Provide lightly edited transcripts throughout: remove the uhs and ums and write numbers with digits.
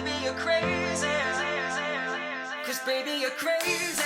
baby, you're crazy. Cause baby, you're crazy.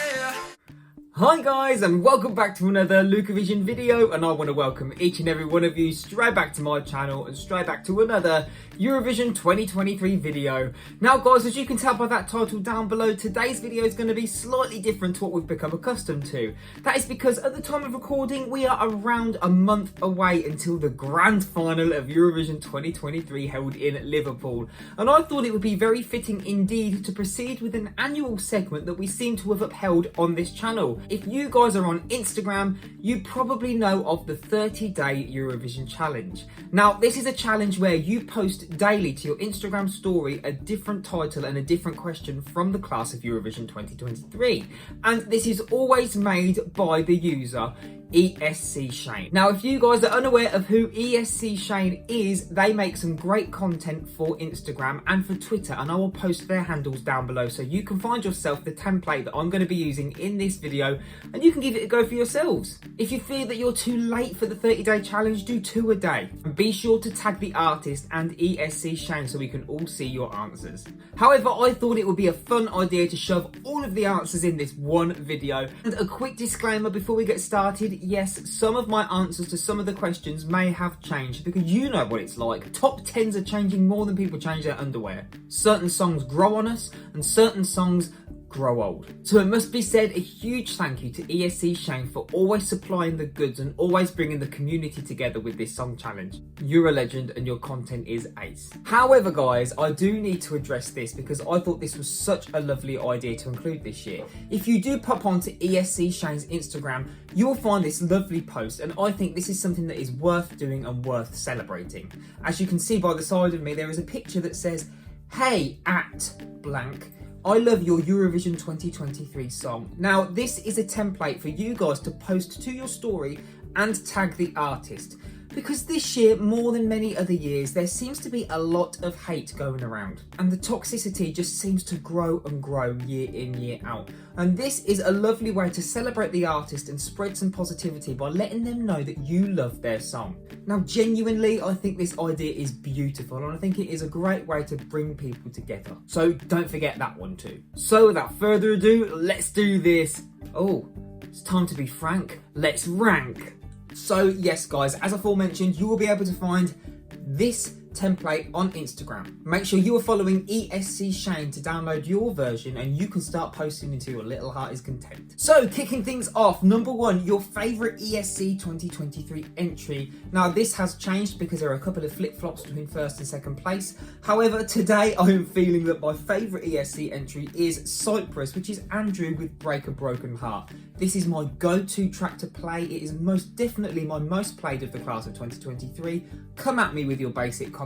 Hi guys, and welcome back to another Eurovision video, and I want to welcome each and every one of you straight back to my channel and straight back to another Eurovision 2023 video. Now guys, as you can tell by that title down below, today's video is going to be slightly different to what we've become accustomed to. That is because at the time of recording, we are around a month away until the grand final of Eurovision 2023 held in Liverpool. And I thought it would be very fitting indeed to proceed with an annual segment that we seem to have upheld on this channel. If you guys are on Instagram, you probably know of the 30-day Eurovision challenge. Now, this is a challenge where you post daily to your Instagram story a different title and a different question from the class of Eurovision 2023. And this is always made by the user ESC Shane. Now, if you guys are unaware of who ESC Shane is, they make some great content for Instagram and for Twitter, and I will post their handles down below so you can find yourself the template that I'm going to be using in this video and you can give it a go for yourselves. If you feel that you're too late for the 30-day challenge, do 2 a day. And be sure to tag the artist and ESC Shane so we can all see your answers. However, I thought it would be a fun idea to shove all of the answers in this one video. And a quick disclaimer before we get started, yes, some of my answers to some of the questions may have changed because you know what it's like. Top 10s are changing more than people change their underwear. Certain songs grow on us and certain songs grow old. So it must be said, a huge thank you to ESC Shane for always supplying the goods and always bringing the community together with this song challenge. You're a legend and your content is ace. However guys, I do need to address this because I thought this was such a lovely idea to include this year. If you do pop onto ESC Shane's Instagram, you'll find this lovely post, and I think this is something that is worth doing and worth celebrating. As you can see by the side of me, there is a picture that says, "Hey at blank, I love your Eurovision 2023 song." Now, this is a template for you guys to post to your story and tag the artist. Because this year, more than many other years, there seems to be a lot of hate going around. And the toxicity just seems to grow and grow year in, year out. And this is a lovely way to celebrate the artist and spread some positivity by letting them know that you love their song. Now, genuinely, I think this idea is beautiful, and I think it is a great way to bring people together. So don't forget that one too. So without further ado, let's do this. Oh, it's time to be frank. Let's rank. So yes guys, as aforementioned, you will be able to find this template on Instagram. Make sure you are following ESC Shane to download your version and you can start posting until your little heart is content. So kicking things off, number 1, your favourite ESC 2023 entry. Now this has changed because there are a couple of flip-flops between first and second place. However, today I am feeling that my favourite ESC entry is Cyprus, which is Andrew with Break a Broken Heart. This is my go-to track to play. It is most definitely my most played of the class of 2023. Come at me with your basic comments.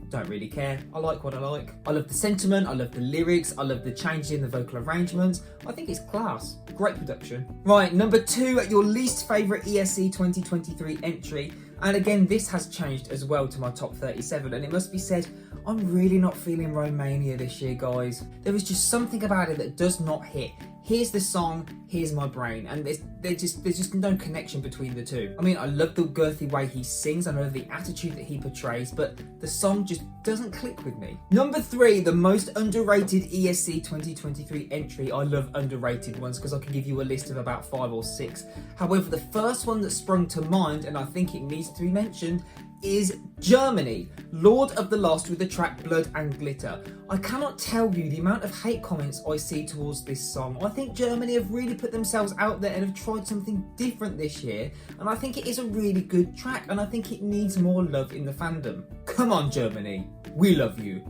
Don't really care. I like what I like. I love the sentiment, I love the lyrics, I love the changes in the vocal arrangements. I think it's class. Great production. Right, number 2, your least favourite ESC 2023 entry. And again, this has changed as well to my top 37, and it must be said, I'm really not feeling Romania this year, guys. There is just something about it that does not hit. Here's the song, here's my brain, and there's just no connection between the two. I mean, I love the girthy way he sings, I love the attitude that he portrays, but the song just doesn't click with me. Number 3, the most underrated ESC 2023 entry. I love underrated ones because I can give you a list of about 5 or 6. However, the first one that sprung to mind, and I think it needs to be mentioned, is Germany, Lord of the Lost with the track Blood and Glitter. I cannot tell you the amount of hate comments I see towards this song. I think Germany have really put themselves out there and have tried something different this year, and I think it is a really good track, and I think it needs more love in the fandom. Come on Germany, we love you.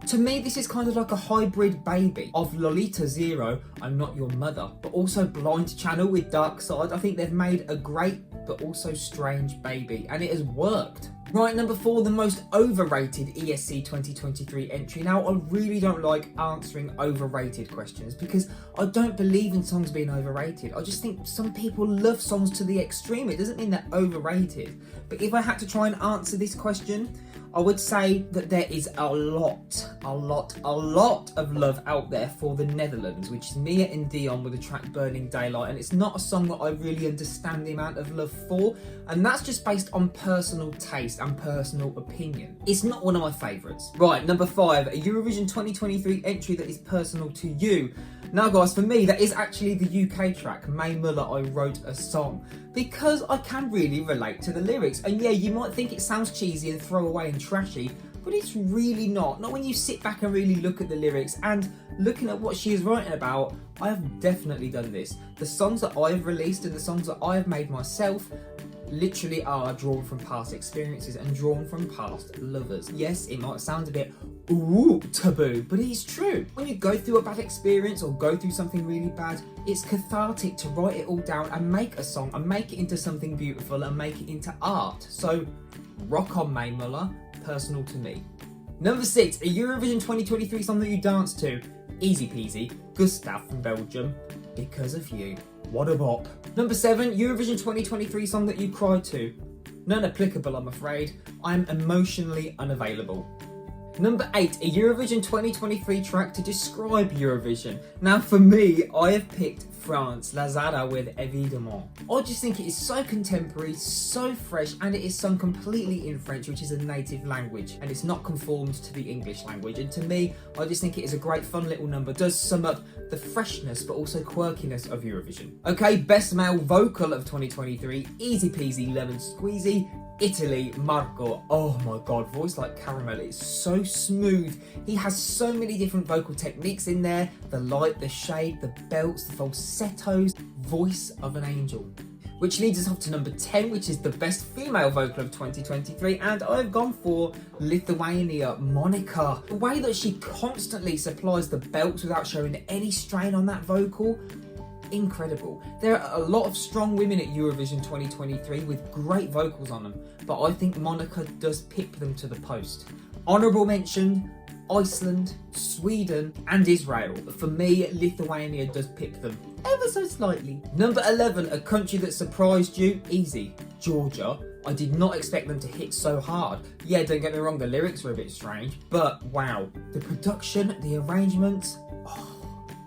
To me, this is kind of like a hybrid baby of Lolita Zero, I'm Not Your Mother, but also Blind Channel with Dark Side. I think they've made a great but also strange baby, and it has worked. Right, number 4, the most overrated ESC 2023 entry. Now, I really don't like answering overrated questions because I don't believe in songs being overrated. I just think some people love songs to the extreme. It doesn't mean they're overrated. But if I had to try and answer this question, I would say that there is a lot of love out there for the Netherlands, which is Mia and Dion with the track Burning Daylight, and it's not a song that I really understand the amount of love for, and that's just based on personal taste and personal opinion. It's not one of my favourites. Right, number 5, a Eurovision 2023 entry that is personal to you. Now guys, for me, that is actually the UK track, May Muller, I Wrote a Song, because I can really relate to the lyrics. And yeah, you might think it sounds cheesy and throwaway and trashy, but it's really not. Not when you sit back and really look at the lyrics and looking at what she is writing about. I have definitely done this. The songs that I have released and the songs that I have made myself literally are drawn from past experiences and drawn from past lovers. Yes, it might sound a bit taboo, but it is true. When you go through a bad experience or go through something really bad, it's cathartic to write it all down and make a song and make it into something beautiful and make it into art. So rock on, May Muller, personal to me. Number 6, a Eurovision 2023 song that you dance to. Easy peasy, Gustav from Belgium, Because of You. What a bop. Number 7, Eurovision 2023 song that you cried to. None applicable, I'm afraid. I'm emotionally unavailable. Number 8, a Eurovision 2023 track to describe Eurovision. Now for me, I have picked France, Lazada with Évidemment. I just think it is so contemporary, so fresh, and it is sung completely in French, which is a native language, and it's not conformed to the English language. And to me, I just think it is a great fun little number. It does sum up the freshness but also quirkiness of Eurovision. Okay, best male vocal of 2023, easy peasy lemon squeezy, Italy, Marco. Oh my god, voice like caramel, it's so smooth. He has so many different vocal techniques in there. The light, the shade, the belts, the falsettos, voice of an angel. Which leads us off to number 10, which is the best female vocal of 2023, and I've gone for Lithuania, Monica. The way that she constantly supplies the belts without showing any strain on that vocal, incredible. There are a lot of strong women at Eurovision 2023 with great vocals on them, but I think Monica does pick them to the post. Honourable mention, Iceland, Sweden and Israel. For me, Lithuania does pick them ever so slightly. Number 11, a country that surprised you, easy, Georgia. I did not expect them to hit so hard. Yeah, don't get me wrong, the lyrics were a bit strange, but wow, the production, the arrangements,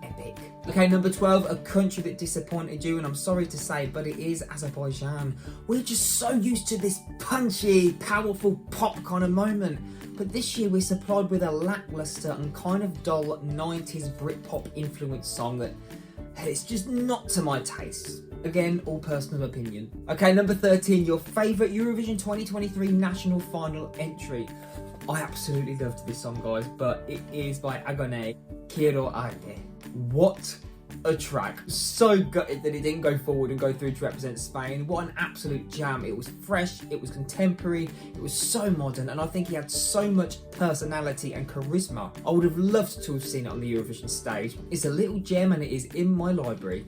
epic. Okay, number 12, a country that disappointed you, and I'm sorry to say, but it is Azerbaijan. We're just so used to this punchy, powerful pop kind of moment. But this year we're supplied with a lackluster and kind of dull 90s Britpop influenced song that it's just not to my taste. Again, all personal opinion. Okay, number 13, your favourite Eurovision 2023 national final entry. I absolutely loved this song, guys, but it is by Agone, Quiero Arte. What a track. So gutted that it didn't go forward and go through to represent Spain. What an absolute jam. It was fresh, it was contemporary, it was so modern, and I think he had so much personality and charisma. I would have loved to have seen it on the Eurovision stage. It's a little gem and it is in my library.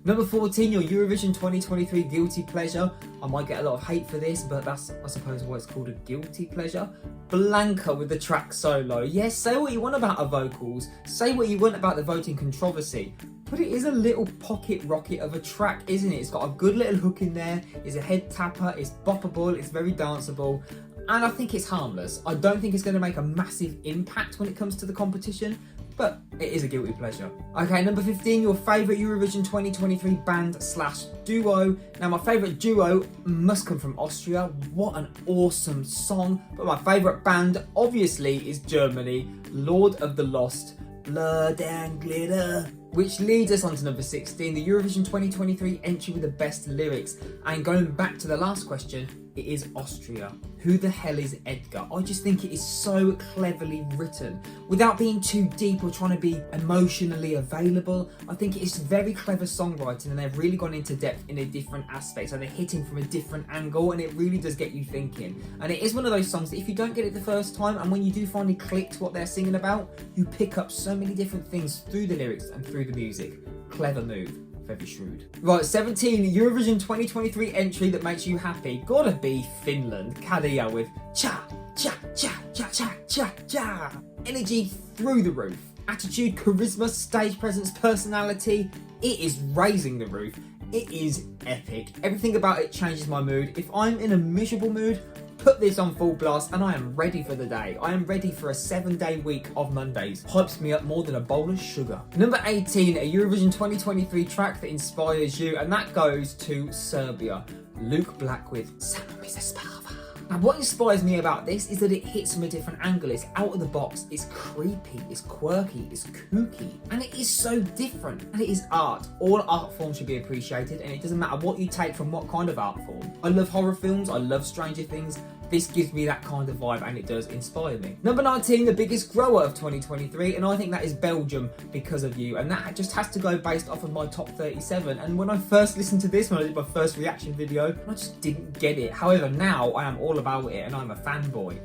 Number 14, your Eurovision 2023 guilty pleasure. I might get a lot of hate for this, but that's, I suppose, why it's called a guilty pleasure. Blanca with the track Solo. Yes, say what you want about her vocals, say what you want about the voting controversy, but it is a little pocket rocket of a track, isn't it? It's got a good little hook in there, it's a head tapper, it's boppable, it's very danceable, and I think it's harmless. I don't think it's going to make a massive impact when it comes to the competition, but it is a guilty pleasure. Okay, number 15, your favourite Eurovision 2023 band/duo. Now, my favourite duo must come from Austria. What an awesome song. But my favourite band, obviously, is Germany. Lord of the Lost, Blood and Glitter. Which leads us on to number 16, the Eurovision 2023 entry with the best lyrics. And going back to the last question, it is Austria. Who the hell is Edgar? I just think it is so cleverly written. Without being too deep or trying to be emotionally available, I think it is very clever songwriting, and they've really gone into depth in a different aspect. So they're hitting from a different angle, and it really does get you thinking. And it is one of those songs that if you don't get it the first time, and when you do finally click to what they're singing about, you pick up so many different things through the lyrics and through the music. Clever move. Very shrewd. Right, 17, Eurovision 2023 entry that makes you happy. Gotta be Finland. Kadia with cha, cha, cha, cha, cha, cha, cha. Energy through the roof. Attitude, charisma, stage presence, personality. It is raising the roof. It is epic. Everything about it changes my mood. If I'm in a miserable mood, put this on full blast and I am ready for the day. I am ready for a 7-day week of Mondays. Hypes me up more than a bowl of sugar. Number 18, a Eurovision 2023 track that inspires you, and that goes to Serbia. Luke Black with Samo mi se spava. Now what inspires me about this is that it hits from a different angle. It's out of the box, it's creepy, it's quirky, it's kooky, and it is so different. And it is art. All art forms should be appreciated, and it doesn't matter what you take from what kind of art form. I love horror films, I love Stranger Things. This gives me that kind of vibe, and it does inspire me. Number 19, the biggest grower of 2023, and I think that is Belgium because of you, and that just has to go based off of my top 37. And when I first listened to this, when I did my first reaction video, I just didn't get it. However, now I am all about it, and I'm a fanboy.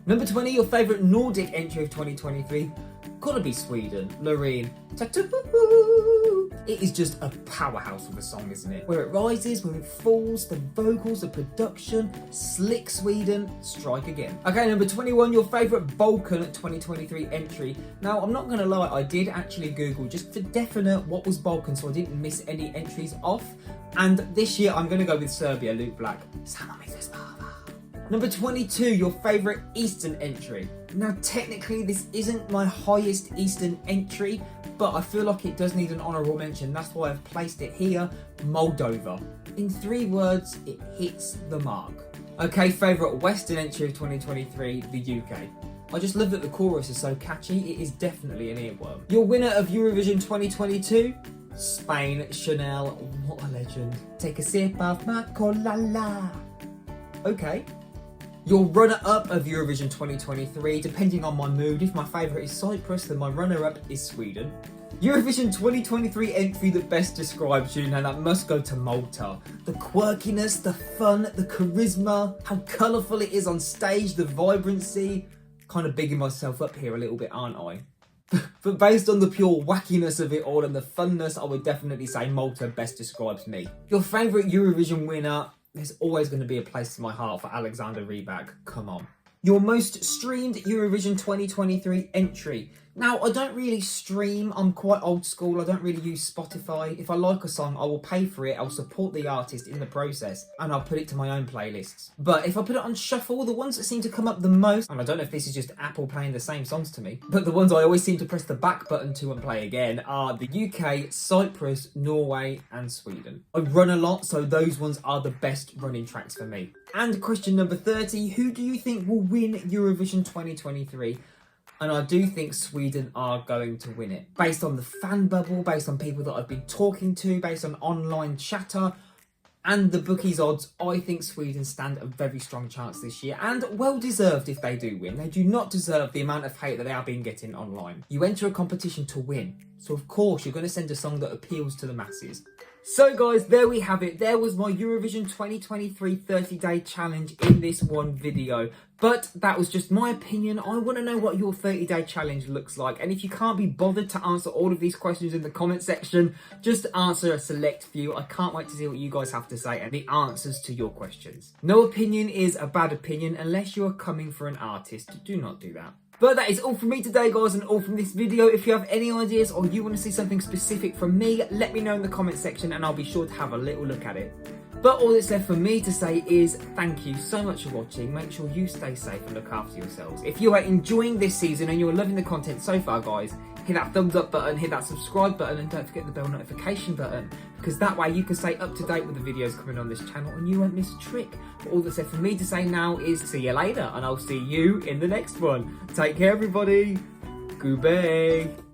Number 20, your favourite Nordic entry of 2023, gotta be Sweden, Loreen. It is just a powerhouse of a song, isn't it? Where it rises, where it falls, the vocals, the production, slick Sweden, strike again. Okay, number 21, your favourite Balkan 2023 entry. Now, I'm not gonna lie, I did actually Google just for definite what was Balkan so I didn't miss any entries off. And this year, I'm gonna go with Serbia, Luke Black. Samo mi se spava. Number 22, your favourite Eastern entry. Now, technically, this isn't my highest Eastern entry, but I feel like it does need an honourable mention. That's why I've placed it here, Moldova. In 3 words, it hits the mark. Okay, favourite Western entry of 2023, the UK. I just love that the chorus is so catchy, it is definitely an earworm. Your winner of Eurovision 2022, Spain, Chanel, what a legend. Take a sip of my colala. Okay. Your runner-up of Eurovision 2023, depending on my mood, if my favourite is Cyprus, then my runner-up is Sweden. Eurovision 2023 entry that best describes you, now that must go to Malta. The quirkiness, the fun, the charisma, how colourful it is on stage, the vibrancy. Kind of bigging myself up here a little bit, aren't I? But based on the pure wackiness of it all and the funness, I would definitely say Malta best describes me. Your favourite Eurovision winner, there's always going to be a place in my heart for Alexander Rybak. Come on. Your most streamed Eurovision 2023 entry. Now, I don't really stream. I'm quite old school. I don't really use Spotify. If I like a song, I will pay for it. I'll support the artist in the process, and I'll put it to my own playlists. But if I put it on shuffle, the ones that seem to come up the most, and I don't know if this is just Apple playing the same songs to me, but the ones I always seem to press the back button to and play again are the UK, Cyprus, Norway, and Sweden. I run a lot, so those ones are the best running tracks for me. And question number 30, who do you think will win Eurovision 2023? And I do think Sweden are going to win it. Based on the fan bubble, based on people that I've been talking to, based on online chatter, and the bookies odds, I think Sweden stand a very strong chance this year, and well deserved if they do win. They do not deserve the amount of hate that they have been getting online. You enter a competition to win, so of course you're going to send a song that appeals to the masses. So guys, there we have it. There was my Eurovision 2023 30-day challenge in this one video. But that was just my opinion. I want to know what your 30-day challenge looks like. And if you can't be bothered to answer all of these questions in the comment section, just answer a select few. I can't wait to see what you guys have to say and the answers to your questions. No opinion is a bad opinion unless you are coming for an artist. Do not do that. But that is all from me today, guys, and all from this video. If you have any ideas or you want to see something specific from me, let me know in the comment section and I'll be sure to have a little look at it. But all that's left for me to say is thank you so much for watching. Make sure you stay safe and look after yourselves. If you are enjoying this season and you're loving the content so far, guys, hit that thumbs up button, hit that subscribe button, and don't forget the bell notification button, because that way you can stay up to date with the videos coming on this channel and you won't miss a trick. But all that's left for me to say now is see you later, and I'll see you in the next one. Take care, everybody. Goodbye.